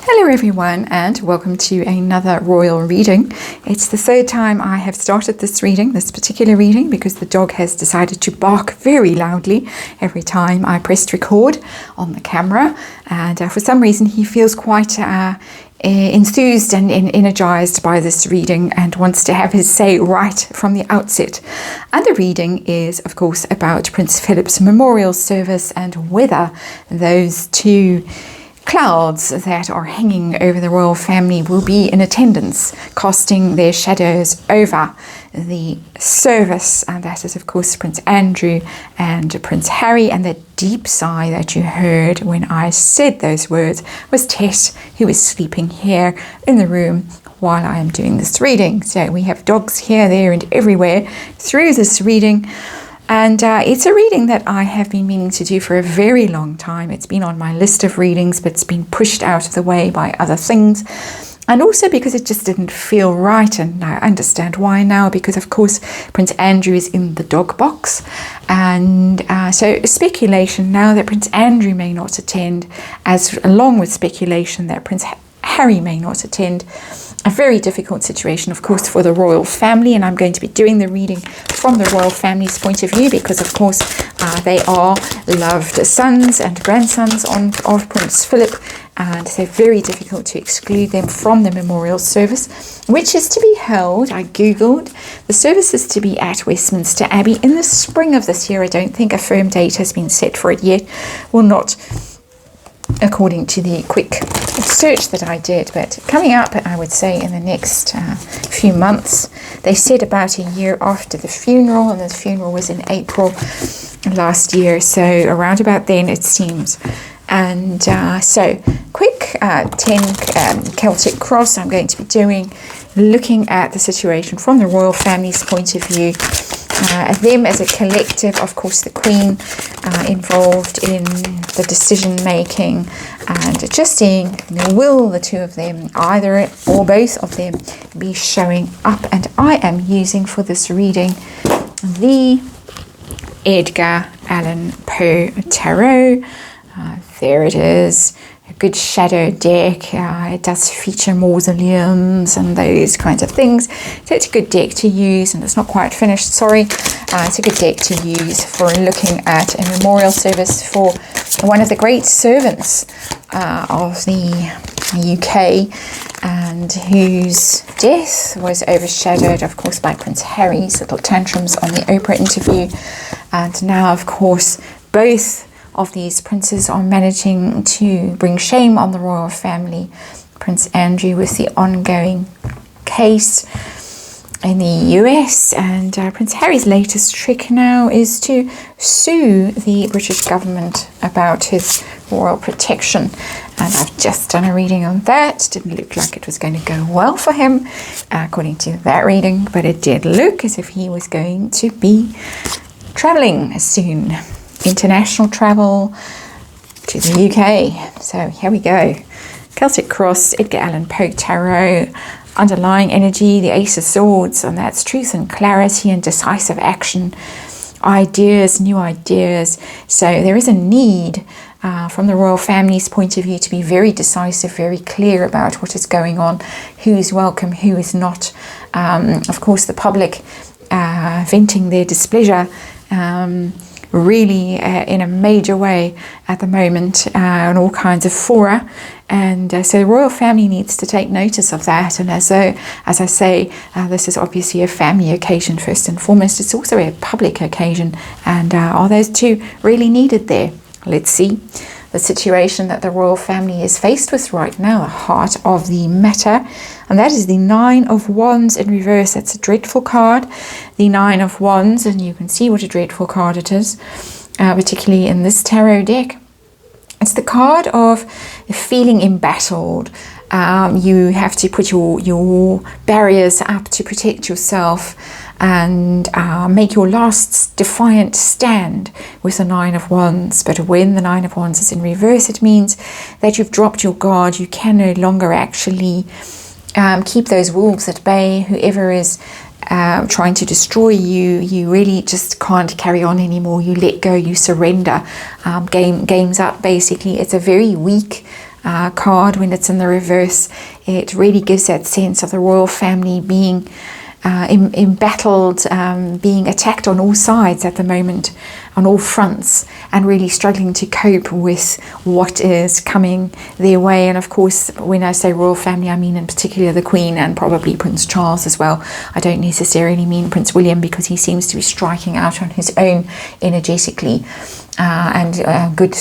Hello everyone and welcome to another royal reading. It's the third time I have started this particular reading, because the dog has decided to bark very loudly every time I pressed record on the camera, and for some reason he feels quite enthused and energized by this reading and wants to have his say right from the outset. And the reading is of course about Prince Philip's memorial service and whether those two clouds that are hanging over the royal family will be in attendance, casting their shadows over the service. And that is of course Prince Andrew and Prince Harry. And the deep sigh that you heard when I said those words was Tess, who is sleeping here in the room while I am doing this reading. So we have dogs here, there and everywhere through this reading. And it's a reading that I have been meaning to do for a very long time. It's been on my list of readings, but it's been pushed out of the way by other things. And also because it just didn't feel right. And I understand why now, because of course Prince Andrew is in the dog box. And so speculation now that Prince Andrew may not attend, along with speculation that Prince Harry may not attend. A very difficult situation, of course, for the royal family, and I'm going to be doing the reading from the royal family's point of view because, of course, they are loved sons and grandsons of Prince Philip, and so very difficult to exclude them from the memorial service, which is to be held, I googled, the service is to be at Westminster Abbey in the spring of this year. I don't think a firm date has been set for it yet. Well, not according to the quick search that I did, but coming up, I would say, in the next few months. They said about a year after the funeral, and the funeral was in April last year, so around about then it seems. And so quick 10 Celtic cross I'm going to be doing, looking at the situation from the royal family's point of view. Them as a collective, of course the Queen involved in the decision making, and just seeing, will the two of them, either or both of them, be showing up. And I am using for this reading the Edgar Allan Poe Tarot. There it is. A good shadow deck. It does feature mausoleums and those kinds of things, so it's a good deck to use, and it's not quite finished, sorry. It's a good deck to use for looking at a memorial service for one of the great servants of the UK, and whose death was overshadowed, of course, by Prince Harry's little tantrums on the Oprah interview. And now, of course, both of these princes are managing to bring shame on the royal family. Prince Andrew with the ongoing case in the US, and Prince Harry's latest trick now is to sue the British government about his royal protection. And I've just done a reading on that. Didn't look like it was going to go well for him according to that reading, but it did look as if he was going to be traveling soon. International travel to the UK. So here we go. Celtic cross, Edgar Allan Poe Tarot. Underlying energy, the Ace of Swords, and that's truth and clarity and decisive action. Ideas, new ideas. So there is a need from the royal family's point of view to be very decisive, very clear about what is going on, who is welcome, who is not. Of course, the public venting their displeasure really in a major way at the moment on all kinds of fora, and so the royal family needs to take notice of that. And as I say, this is obviously a family occasion first and foremost. It's also a public occasion, and are those two really needed there? Let's see. The situation that the royal family is faced with right now, the heart of the matter, and that is the Nine of Wands in reverse. That's a dreadful card, the Nine of Wands, and you can see what a dreadful card it is, particularly in this tarot deck. It's the card of feeling embattled. You have to put your barriers up to protect yourself and make your last defiant stand with the Nine of Wands. But when the Nine of Wands is in reverse, it means that you've dropped your guard. You can no longer actually keep those wolves at bay. Whoever is trying to destroy you, you really just can't carry on anymore. You let go, you surrender. Game's up, basically. It's a very weak card when it's in the reverse. It really gives that sense of the royal family being embattled, being attacked on all sides at the moment, on all fronts, and really struggling to cope with what is coming their way. And of course, when I say royal family, I mean in particular the Queen and probably Prince Charles as well. I don't necessarily mean Prince William, because he seems to be striking out on his own energetically. Good,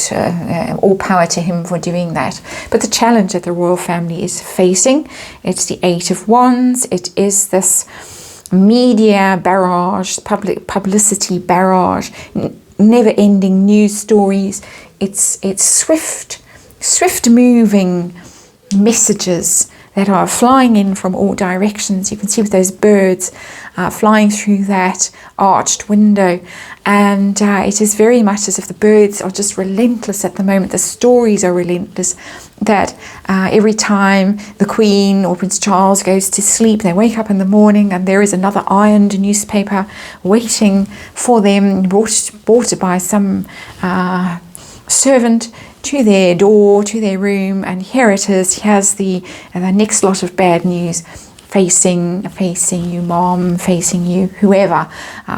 all power to him for doing that. But the challenge that the royal family is facing, it's the Eight of Wands. It is this media barrage, publicity barrage, never-ending news stories. It's swift moving messages that are flying in from all directions. You can see with those birds flying through that arched window, and it is very much as if the birds are just relentless at the moment. The stories are relentless, that every time the Queen or Prince Charles goes to sleep, they wake up in the morning and there is another ironed newspaper waiting for them, brought by some servant to their door, to their room, and here it is. Here's the next lot of bad news facing you, mom, facing you, whoever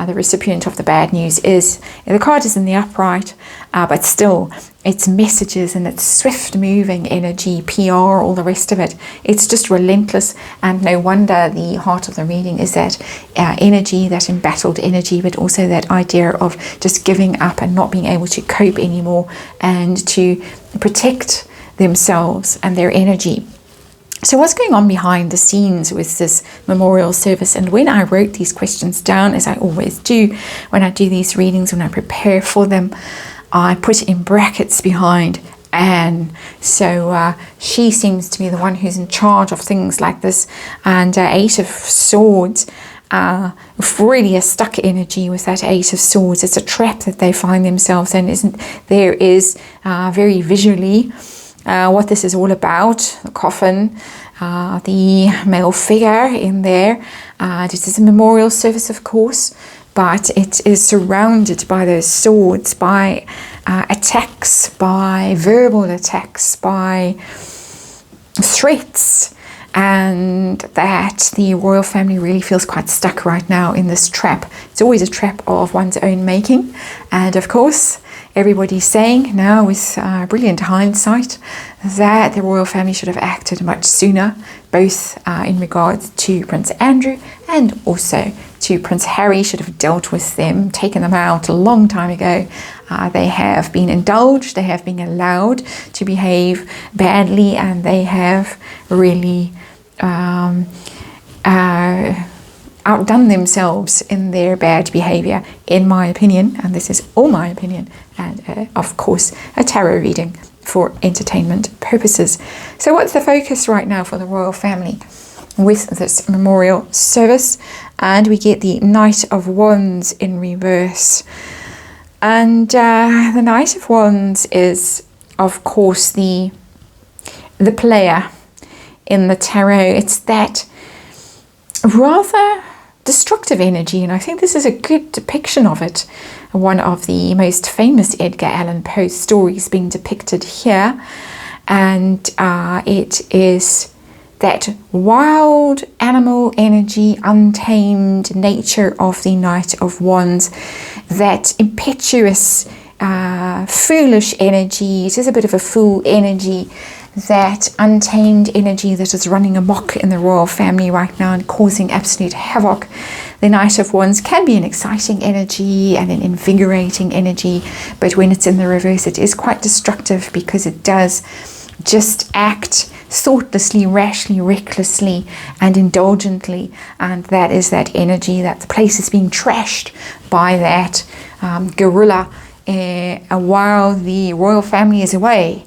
the recipient of the bad news is. The card is in the upright, but still, it's messages and it's swift moving energy, PR, all the rest of it. It's just relentless, and no wonder the heart of the reading is that energy, that embattled energy, but also that idea of just giving up and not being able to cope anymore and to protect themselves and their energy. So what's going on behind the scenes with this memorial service? And when I wrote these questions down, as I always do when I do these readings, when I prepare for them, I put in brackets behind Anne. So she seems to be the one who's in charge of things like this. And Eight of Swords, really a stuck energy with that Eight of Swords. It's a trap that they find themselves in. There is very visually what this is all about. The coffin, the male figure in there. This is a memorial service, of course, but it is surrounded by those swords, by attacks, by verbal attacks, by threats, and that the royal family really feels quite stuck right now in this trap. It's always a trap of one's own making, and of course everybody's saying now with brilliant hindsight that the royal family should have acted much sooner, both in regards to Prince Andrew and also to Prince Harry. Should have dealt with them, taken them out a long time ago. They have been indulged, they have been allowed to behave badly, and they have really outdone themselves in their bad behavior, in my opinion, and this is all my opinion, and of course a tarot reading for entertainment purposes. So what's the focus right now for the royal family with this memorial service? And we get the Knight of Wands in reverse, and the Knight of Wands is of course the player in the tarot. It's that rather destructive energy, and I think this is a good depiction of it. One of the most famous Edgar Allan Poe stories being depicted here, and it is that wild animal energy, untamed nature of the Knight of Wands, that impetuous, foolish energy. It is a bit of a fool energy, that untamed energy that is running amok in the royal family right now and causing absolute havoc. The Knight of Wands can be an exciting energy and an invigorating energy, but when it's in the reverse, it is quite destructive, because it does just act thoughtlessly, rashly, recklessly, and indulgently. And that is that energy that the place is being trashed by that guerrilla while the royal family is away.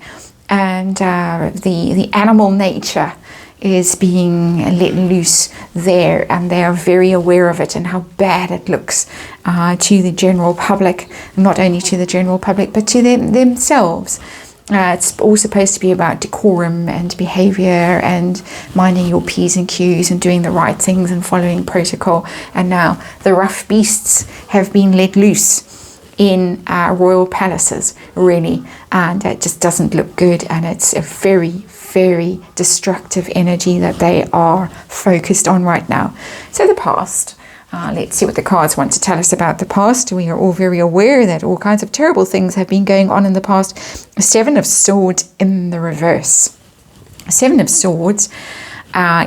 And the animal nature is being let loose there, and they are very aware of it and how bad it looks to the general public, not only to the general public but to themselves. It's all supposed to be about decorum and behavior and minding your P's and Q's and doing the right things and following protocol, and now the rough beasts have been let loose in royal palaces, really, and it just doesn't look good, and it's a very, very destructive energy that they are focused on right now. So the past, let's see what the cards want to tell us about the past. We are all very aware that all kinds of terrible things have been going on in the past. Seven of Swords in the reverse. Seven of Swords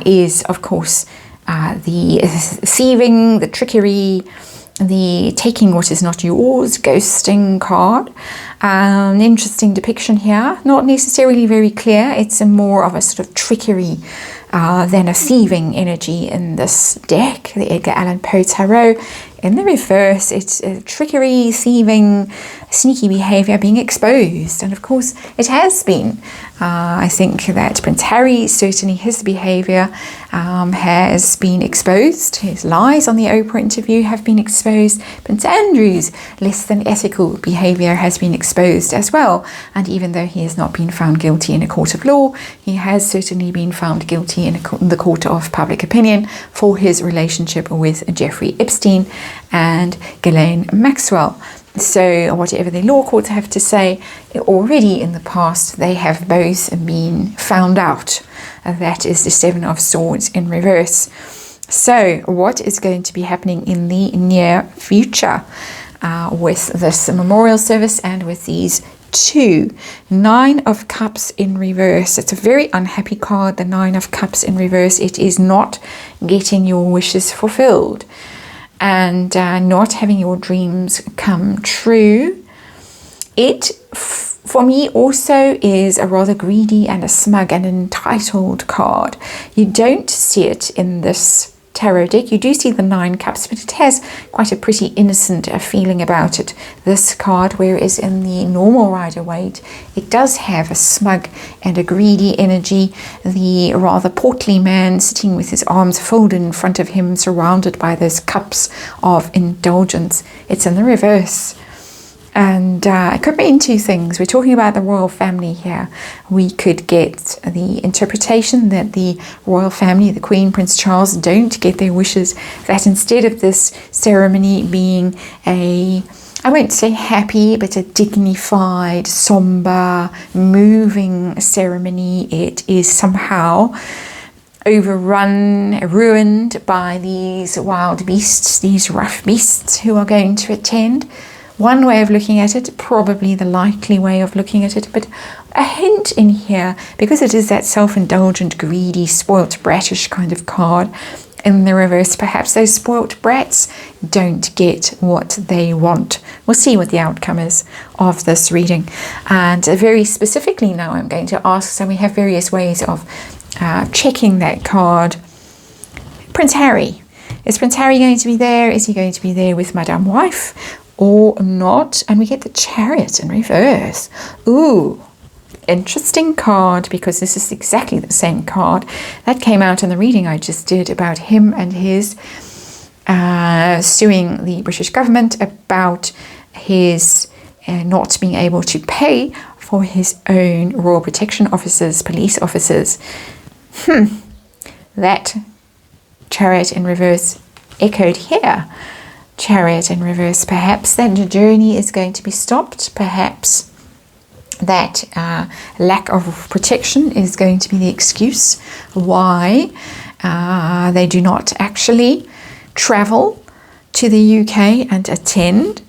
is, of course, the thieving, the trickery, the taking what is not yours, ghosting card. An interesting depiction here, not necessarily very clear. It's more of a sort of trickery than a thieving energy in this deck, the Edgar Allan Poe Tarot. In the reverse, it's trickery, thieving, sneaky behaviour being exposed. And of course, it has been. I think that Prince Harry, certainly his behaviour has been exposed. His lies on the Oprah interview have been exposed. Prince Andrew's less than ethical behaviour has been exposed as well. And even though he has not been found guilty in a court of law, he has certainly been found guilty in the court of public opinion for his relationship with Jeffrey Epstein and Ghislaine Maxwell. So whatever the law courts have to say, already in the past they have both been found out. That is the Seven of Swords in reverse. So what is going to be happening in the near future with this memorial service and with these two? Nine of Cups in reverse. It's a very unhappy card, the Nine of Cups in reverse. It is not getting your wishes fulfilled and not having your dreams come true. It, for me, also is a rather greedy and a smug and entitled card. You don't see it in this tarot deck. You do see the Nine Cups, but it has quite a pretty innocent feeling about it, this card, whereas in the normal Rider-Waite, it does have a smug and a greedy energy. The rather portly man sitting with his arms folded in front of him, surrounded by those cups of indulgence. It's in the reverse. And it could mean two things. We're talking about the royal family here. We could get the interpretation that the royal family, the Queen, Prince Charles, don't get their wishes, that instead of this ceremony being a, I won't say happy, but a dignified, somber, moving ceremony, it is somehow overrun, ruined by these wild beasts, these rough beasts who are going to attend. One way of looking at it, probably the likely way of looking at it, but a hint in here, because it is that self-indulgent, greedy, spoilt, brattish kind of card. In the reverse, perhaps those spoilt brats don't get what they want. We'll see what the outcome is of this reading. And very specifically now I'm going to ask, so we have various ways of checking that card. Prince Harry. Is Prince Harry going to be there? Is he going to be there with Madame Wife or not? And we get the Chariot in reverse. Ooh, interesting card, because this is exactly the same card that came out in the reading I just did about him and his suing the British government about his not being able to pay for his own Royal Protection officers, police officers. That Chariot in reverse echoed here. Chariot in reverse. Perhaps that journey is going to be stopped. Perhaps that lack of protection is going to be the excuse why they do not actually travel to the UK and attend.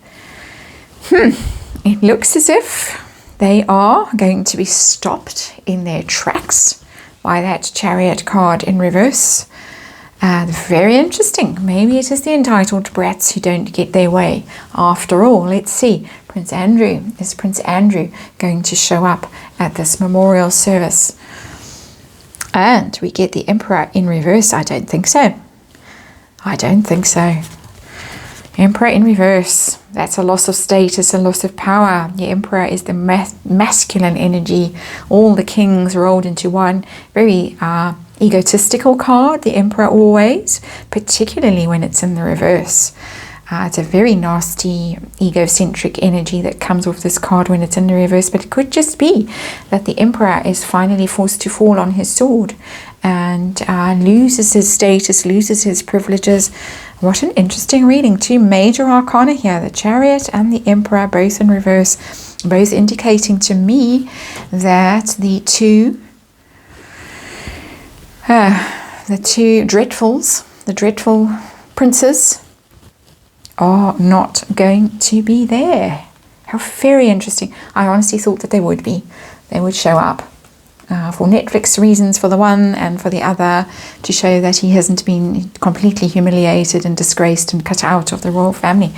It looks as if they are going to be stopped in their tracks by that Chariot card in reverse. Very interesting. Maybe it is the entitled brats who don't get their way after all. Let's see. Prince Andrew. Is Prince Andrew going to show up at this memorial service? And we get the Emperor in reverse. I don't think so. I don't think so. Emperor in reverse. That's a loss of status, a loss of power. The Emperor is the masculine energy. All the kings rolled into one. Very egotistical card, the Emperor always, particularly when it's in the reverse. It's a very nasty, egocentric energy that comes with this card when it's in the reverse, but it could just be that the Emperor is finally forced to fall on his sword and loses his status, loses his privileges, What an interesting reading. 2 major arcana here, the Chariot and the Emperor, both in reverse, both indicating to me that the two dreadfuls, the dreadful princes, are not going to be there. How very interesting. I honestly thought that they would be. They would show up. For Netflix reasons for the one and for the other, to show that he hasn't been completely humiliated and disgraced and cut out of the royal family.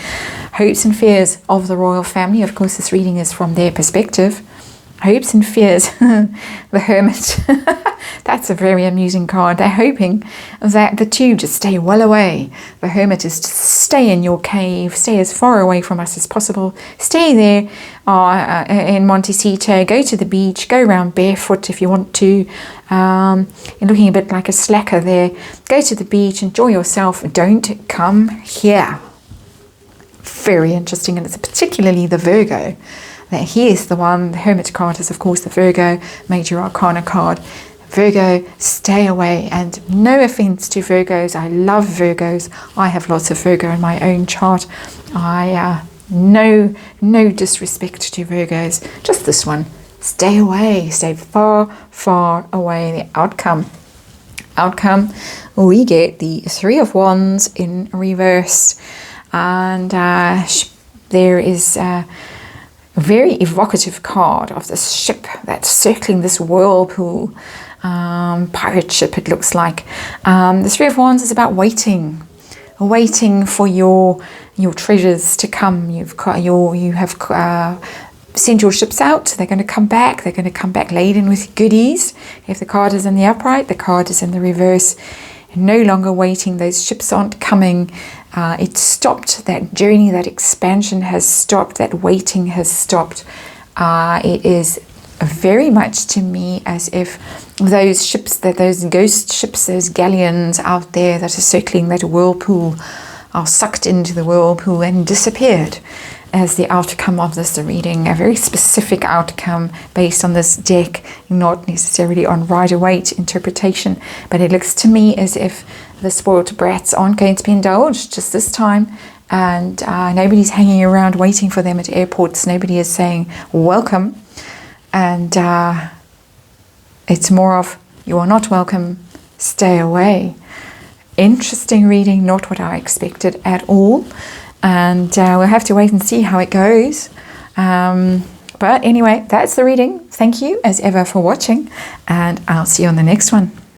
Hopes and fears of the royal family. Of course, this reading is from their perspective. Hopes and fears. The Hermit. That's a very amusing card. They're hoping that the two just stay well away. The Hermit is to stay in your cave, stay as far away from us as possible, stay there in Montecito, go to the beach, go around barefoot if you want to. You're looking a bit like a slacker there. Go to the beach, enjoy yourself, don't come here. Very interesting, and it's particularly the Virgo. That he is the one. The Hermit card is, of course, the Virgo major arcana card. Virgo, stay away. And no offense to Virgos. I love Virgos. I have lots of Virgo in my own chart. No disrespect to Virgos. Just this one. Stay away. Stay far, far away. The outcome, we get the 3 of Wands in reverse. And there is a very evocative card of this ship that's circling this whirlpool. Pirate ship, it looks like. The 3 of Wands is about waiting for your treasures to come. You have sent your ships out. They're going to come back. They're going to come back laden with goodies. If the card is in the upright, the card is in the reverse. No longer waiting. Those ships aren't coming. It stopped. That journey, that expansion has stopped. That waiting has stopped. It is very much to me as if those ships, those ghost ships, those galleons out there that are circling that whirlpool are sucked into the whirlpool and disappeared as the outcome of this reading. A very specific outcome based on this deck, not necessarily on Rider-Waite interpretation, but it looks to me as if the spoiled brats aren't going to be indulged just this time, and nobody's hanging around waiting for them at airports. Nobody is saying welcome. And it's more of, you are not welcome, stay away. Interesting reading, not what I expected at all. And we'll have to wait and see how it goes. But anyway, that's the reading. Thank you as ever for watching, and I'll see you on the next one.